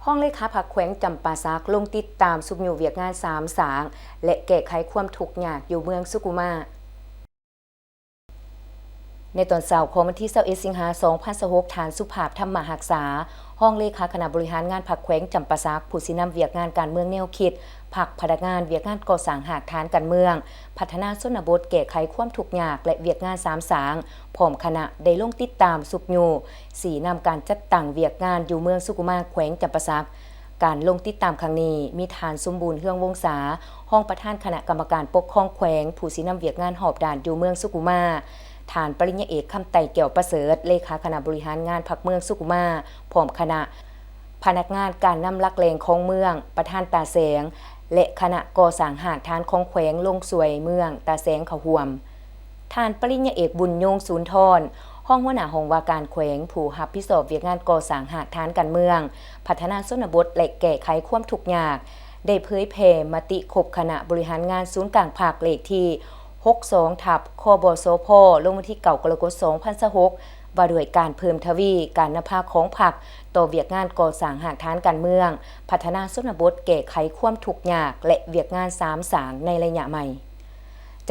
ห้องเลขาผักแขวงจำปาสักลงติดตามสุกอยู่เวียกงาน3สางและแก้ไขความทุกข์ยากอยู่เมืองสุกุมาในตอนเช้าของวันที่21สิงหาคม2026ฐานสุภาพธรรมหักษาห้องเลขาคณะบริหารงานผักแขวงจำปาสักผู้สินำเวียกงานการเมืองแนวคิดผักพนักงานเวียกงานก่อสร้างหากฐานการเมืองพัฒนาชนบทแก้ไขความทุกข์ยากและเวียกงาน3สางพร้อมคณะได้ลงติดตามสุกอยู่สีนำการจัดตั้งเวียกงานอยู่เมืองสุกุมาแขวงจำปาสักการลงติดตามครั้งนี้มีฐานสมบูรณ์เฮืองวงศาห้องประธานคณะกรรมการปกครองแขวงผู้สินำเวียกงานหอบด่านอยู่เมืองสุกุมาฐานปริญญาเอกคำไต่เกี่ยวประเสริฐเลขาคณะบริหารงานพรรคเมืองสุกุมาพร้อมคณะพนักงานการนำลักเลงของเมืองประธานตาแสงและคณะก่อสร้างหากฐานของแขวงลงสวยเมืองตาแสงเขาห่วมฐานปริญญาเอกบุญยงศูนย์ทรห้องหัวหน้าห้องว่าการแขวงผู้รับผิดชอบเวียกงานก่อสร้างหากฐานการเมืองพัฒนาชนบทและแก้ไขความทุกข์ยากได้เผยแผ่มติคบคณะบริหารงานศูนย์กลางภาคเลขที่62ทับคบสพลงวันที่9 กรกฎาคม 2026ว่าด้วยการเพิ่มทวีการนำพาของพรรคต่อเวียกงานก่อสร้างหากฐานการเมืองพัฒนาชนบทแก้ไขความทุกข์ยากและเวียกงาน3สางในระยะใหม่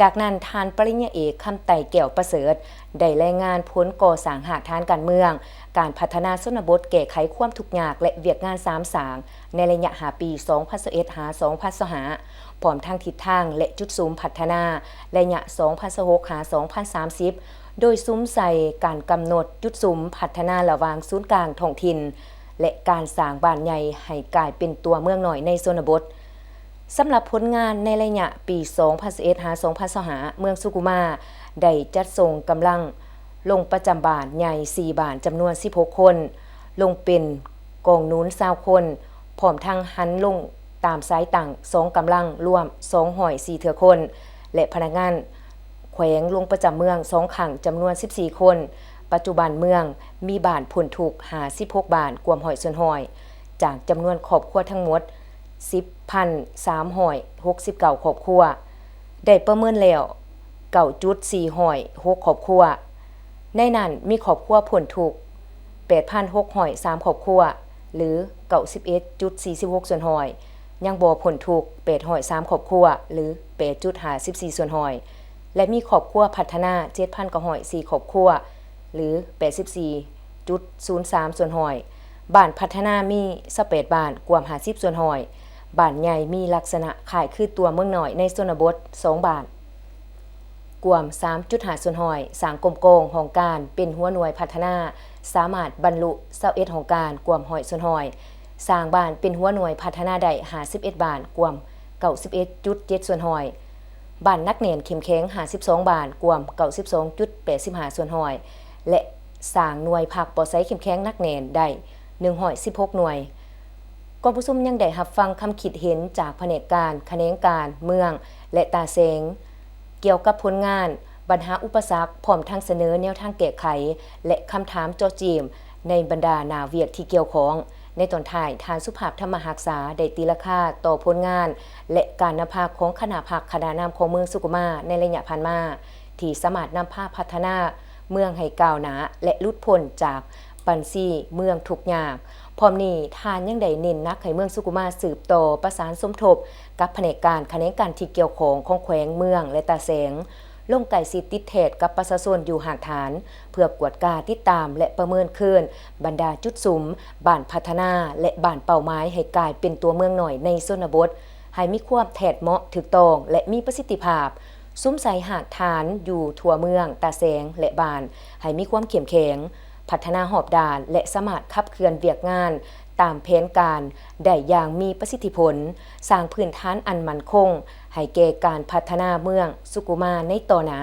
จากนั้นทานปริญญาเอกคำไต่แก้วประเสริฐได้รายงานผลก่อสร้างหากฐานการเมืองการพัฒนาชนบทแก้ไขความทุกข์ยากและเวียกงาน3สางในระยะ5 ปี 2021 หา 2025พร้อมทั้งทิศทางและจุดสูงพัฒนาระยะ 2026 หา 2030โดยซุ้มใส่การกำหนดจุดสูงพัฒนาระหว่างศูนย์กลางท้องถิ่นและการสร้างบ้านใหญ่ให้กลายเป็นตัวเมืองหน่อยในชนบทสำหรับผลงานในระยะปี 2021 หา 2025เมืองสุกุมาได้จัดส่งกำลังลงประจำบ้านใหญ่4บ้านจำนวน16คนลงเป็นกองนูน20คนพร้อมทั้งหันลงตามสายต่าง2กำลังรวม204เถื่อคนและพนักงานแขวงลงประจำเมือง2ขังจำนวน14คนปัจจุบันเมืองมีบ้านผลถูก56บ้านกวมหอยส่วนหอยจากจำนวนครอบครัวทั้งหมด10,369 ครอบครัวได้ประเมินแล้ว9.406 ครอบครัวในนั้นมีครอบครัวผลถูก 8,603 ครอบครัวหรือ 91.46 ส่วนหอยยังบ่ผลถูก803 ครอบครัวหรือ 8.54 ส่วนหอยและมีครอบครัวพัฒนา 7,904 ครอบครัวหรือ 84.03 ส่วนหอยบ้านพัฒนามี28บ้านกว่า50ส่วนหอยบ้านใหญ่มีลักษณะคล้ายคือตัวเมืองน้อยในชนบท2บ้านกวม 3.5 ส่วนหอยสร้างกลมโกงของการเป็นหัวหน่วยพัฒนาสามารถบรรลุ21ของการกวมหอยส่วนหอยสร้างบ้านเป็นหัวหน่วยพัฒนาได้51บ้านกวม 91.7 ส่วนหอยบ้านนักเรียนเข้มแข็ง52บ้านกวม 92.85 ส่วนหอยและสร้างหน่วยพักปลอดภัยเข้มแข็งนักเรียนได้116หน่วยกองผู้ซุ่มยังได้รับฟังคำคิดเห็นจากแผนกการแขนงการเมืองและตาเสงเกี่ยวกับผลงานปัญหาอุปสรรคพร้อมทั้งเสนอแนวทางแก้ไขและคำถามจ่อจีมในบรรดานาเวียกที่เกี่ยวข้องในตอนท้ายทานสุภาพธรรมหักษาได้ตีราคาต่อผลงานและการนำพาของคณะผักคณะนำของเมืองสุกุมาในระยะผ่านมาที่สามารถนำพาพัฒนาเมืองให้ก้าวหน้าและหลุดพ้นจากปัญหาเมืองทุกอย่างพร้อมนี้ทานยังได้เน้นนักให้เมืองสุกุมาสืบต่อประสานสมทบกับแผนกการแขนงการที่เกี่ยวข้องของแขวงเมืองและตาแสงลงไก่สิติดเทศกับประชาชนอยู่ห่างฐานเพื่อกวดกาติดตามและประเมินคืนบรรดาจุดสุมบ้านพัฒนาและบ้านเป้าหมายให้กลายเป็นตัวเมืองหน่อยในชนบทให้มีความแทดเหมาะถูกต้องและมีประสิทธิภาพซุ้มใส่หากฐานอยู่ทั่วเมืองตาแสงและบ้านให้มีความเข้มแข็งพัฒนาหอบด่านและสามารถขับเคลื่อนเวียกงานตามแผนการได้อย่างมีประสิทธิผลสร้างพื้นฐานอันมั่นคงให้แก่การพัฒนาเมืองสุกุมาในต่อหน้า